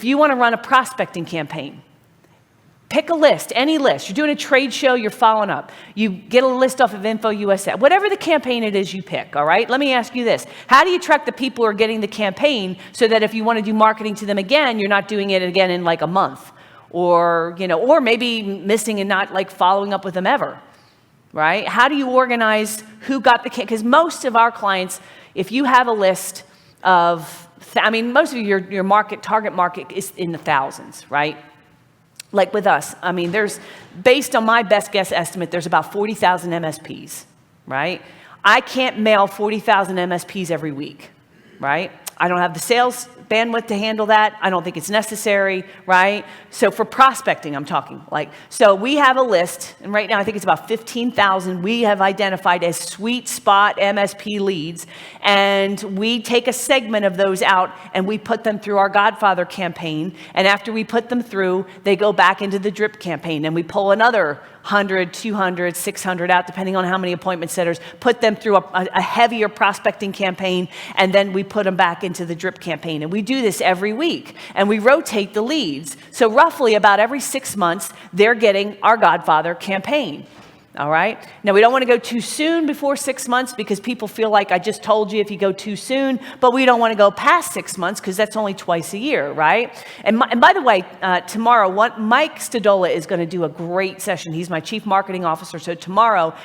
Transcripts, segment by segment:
you want to run a prospecting campaign, pick a list, any list. You're doing a trade show, you're following up. You get a list off of Info USA, whatever the campaign it is you pick, all right? Let me ask you this. How do you track the people who are getting the campaign so that if you want to do marketing to them again, you're not doing it again in like a month or, or maybe missing and not like following up with them ever, right? How do you organize who got the campaign? Because most of our clients, if you have a list of, most of your target market is in the thousands, right? Like with us, based on my best guess estimate, there's about 40,000 MSPs, right? I can't mail 40,000 MSPs every week, right? I don't have the sales bandwidth to handle that. I don't think it's necessary, right? So for prospecting, I'm talking so we have a list, and right now I think it's about 15,000 we have identified as sweet spot MSP leads, and we take a segment of those out and we put them through our Godfather campaign, and after we put them through, they go back into the drip campaign, and we pull another 100, 200, 600 out, depending on how many appointment setters, put them through a heavier prospecting campaign, and then we put them back into the drip campaign. And we do this every week, and we rotate the leads. So roughly about every 6 months, they're getting our Godfather campaign. All right? Now, we don't want to go too soon before 6 months because people feel like I just told you if you go too soon, but we don't want to go past 6 months because that's only twice a year, right? And by the way, tomorrow, Mike Stadola is going to do a great session. He's my chief marketing officer. So tomorrow,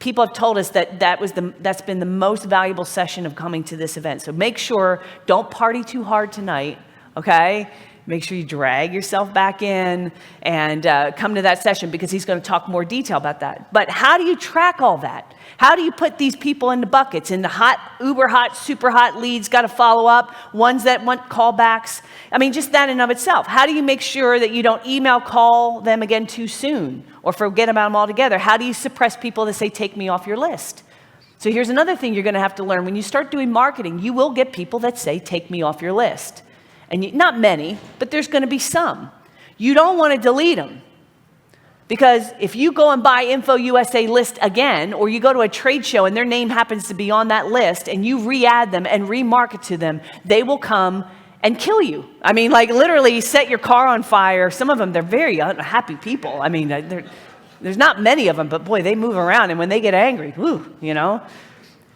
people have told us that's been the most valuable session of coming to this event. So make sure, don't party too hard tonight, okay? Make sure you drag yourself back in and come to that session because he's going to talk more detail about that. But how do you track all that? How do you put these people into buckets, into hot, uber hot, super hot leads, got to follow up, ones that want callbacks? Just that in of itself. How do you make sure that you don't email call them again too soon or forget about them altogether? How do you suppress people that say, take me off your list? So here's another thing you're going to have to learn. When you start doing marketing, you will get people that say, take me off your list. And not many, but there's going to be some. You don't want to delete them. Because if you go and buy Info USA list again, or you go to a trade show and their name happens to be on that list, and you re-add them and remarket to them, they will come and kill you. Literally set your car on fire. Some of them, they're very unhappy people. There's not many of them, but boy, they move around. And when they get angry,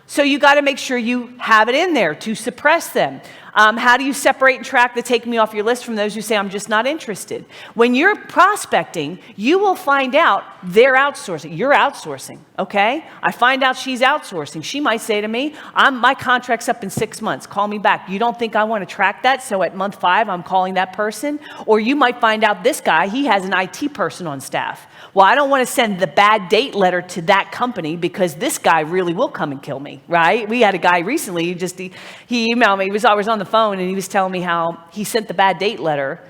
So you got to make sure you have it in there to suppress them. How do you separate and track the take me off your list from those who say, I'm just not interested? When you're prospecting, you will find out they're outsourcing. You're outsourcing, okay? I find out she's outsourcing. She might say to me, my contract's up in 6 months. Call me back. You don't think I want to track that? So at month 5, I'm calling that person. Or you might find out this guy, he has an IT person on staff. Well, I don't want to send the bad date letter to that company because this guy really will come and kill me, right? We had a guy recently, he emailed me. I was on the phone and he was telling me how he sent the bad date letter,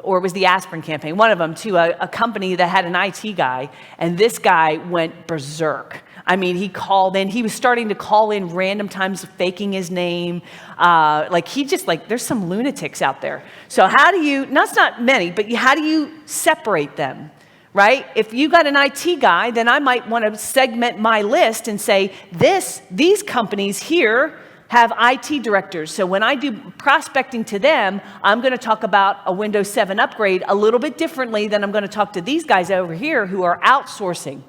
or it was the aspirin campaign, one of them, to a company that had an IT guy, and this guy went berserk. He called in. He was starting to call in random times, faking his name. There's some lunatics out there. So how do you, it's not many, but how do you separate them? Right? If you got an IT guy, then I might want to segment my list and say, these companies here have IT directors. So when I do prospecting to them, I'm going to talk about a Windows 7 upgrade a little bit differently than I'm going to talk to these guys over here who are outsourcing.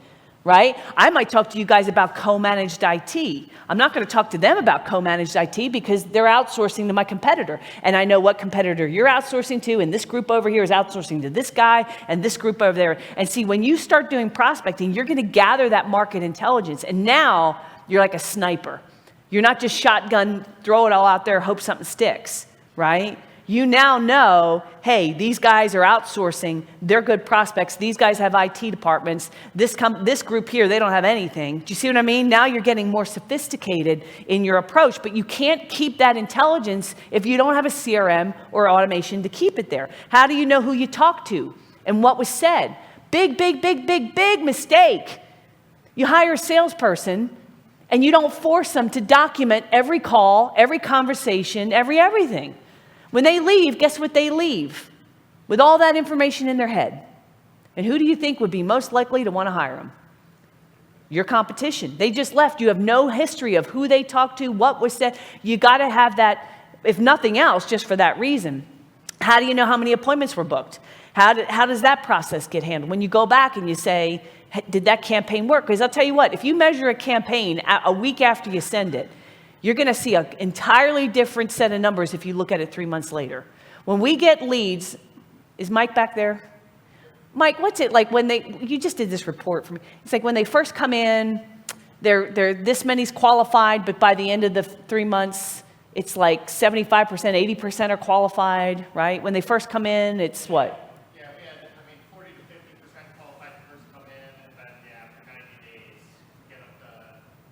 Right? I might talk to you guys about co-managed IT. I'm not going to talk to them about co-managed IT because they're outsourcing to my competitor. And I know what competitor you're outsourcing to, and this group over here is outsourcing to this guy, and this group over there. And see, when you start doing prospecting, you're going to gather that market intelligence. And now you're like a sniper. You're not just shotgun, throw it all out there, hope something sticks. Right? You now know, hey, these guys are outsourcing. They're good prospects. These guys have IT departments. This group here, they don't have anything. Do you see what I mean? Now you're getting more sophisticated in your approach, but you can't keep that intelligence if you don't have a CRM or automation to keep it there. How do you know who you talked to and what was said? Big mistake. You hire a salesperson and you don't force them to document every call, every conversation, everything. When they leave, guess what they leave? With all that information in their head. And who do you think would be most likely to want to hire them? Your competition. They just left. You have no history of who they talked to, what was said. You got to have that, if nothing else, just for that reason. How do you know how many appointments were booked? How does that process get handled? When you go back and you say, "Hey, did that campaign work?" Because I'll tell you what, if you measure a campaign a week after you send it, you're going to see an entirely different set of numbers if you look at it 3 months later. When we get leads, is Mike back there? Mike, what's it like when you just did this report for me. It's like when they first come in, they're this many's qualified, but by the end of the 3 months, it's like 75%, 80% are qualified, right? When they first come in, it's what? Yeah, we had, 40 to 50% qualified to first come in, and then, after 90 days, get up to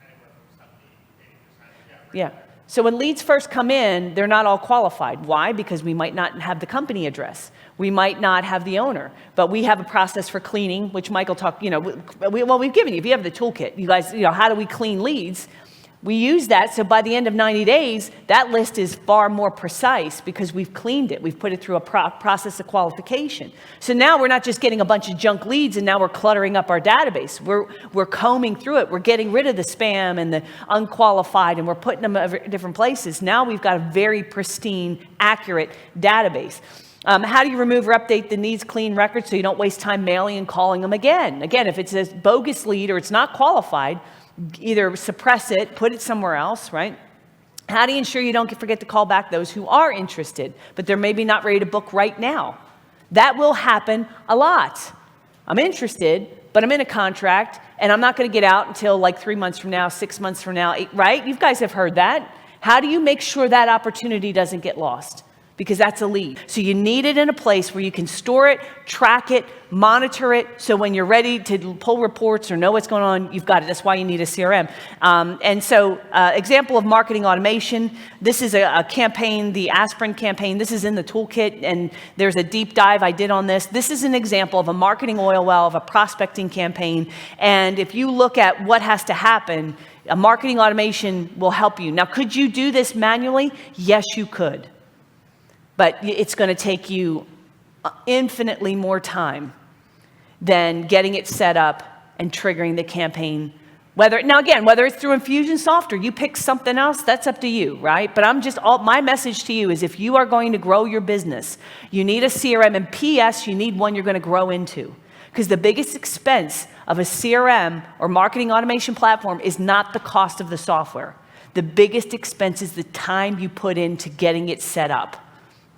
anywhere from 70, 80%. Yeah. So when leads first come in, they're not all qualified. Why? Because we might not have the company address. We might not have the owner, but we have a process for cleaning, which Michael talked, we've given you, if you have the toolkit, you guys, how do we clean leads? We use that, so by the end of 90 days, that list is far more precise because we've cleaned it. We've put it through a process of qualification. So now we're not just getting a bunch of junk leads and now we're cluttering up our database. We're combing through it. We're getting rid of the spam and the unqualified and we're putting them in different places. Now we've got a very pristine, accurate database. How do you remove or update the needs clean record so you don't waste time mailing and calling them again? Again, if it's a bogus lead or it's not qualified, either suppress it, put it somewhere else, right? How do you ensure you don't forget to call back those who are interested, but they're maybe not ready to book right now? That will happen a lot. I'm interested, but I'm in a contract, and I'm not going to get out until like 3 months from now, 6 months from now, right? You guys have heard that. How do you make sure that opportunity doesn't get lost? Because that's a lead. So you need it in a place where you can store it, track it, monitor it, so when you're ready to pull reports or know what's going on, you've got it. That's why you need a CRM. Example of marketing automation, this is a campaign, the aspirin campaign. This is in the toolkit, and there's a deep dive I did on this. This is an example of a marketing oil well, of a prospecting campaign, and if you look at what has to happen, a marketing automation will help you. Now, could you do this manually? Yes, you could. But it's going to take you infinitely more time than getting it set up and triggering the campaign. Whether it's through Infusionsoft or you pick something else, that's up to you, right? But my message to you is if you are going to grow your business, you need a CRM, and PS, you need one you're going to grow into. Because the biggest expense of a CRM or marketing automation platform is not the cost of the software. The biggest expense is the time you put into getting it set up.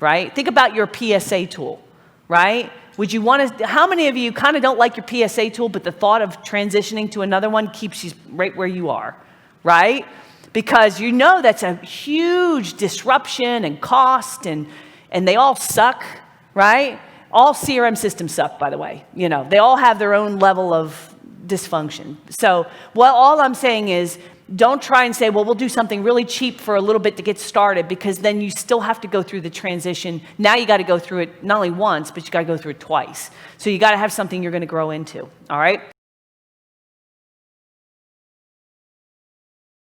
Right? Think about your PSA tool, right? How many of you kind of don't like your PSA tool, but the thought of transitioning to another one keeps you right where you are, right? Because you know that's a huge disruption and cost, and they all suck, right? All CRM systems suck, by the way. They all have their own level of dysfunction. So, all I'm saying is, don't try and say, well, we'll do something really cheap for a little bit to get started, because then you still have to go through the transition. Now you got to go through it not only once, but you got to go through it twice. So you got to have something you're going to grow into. All right?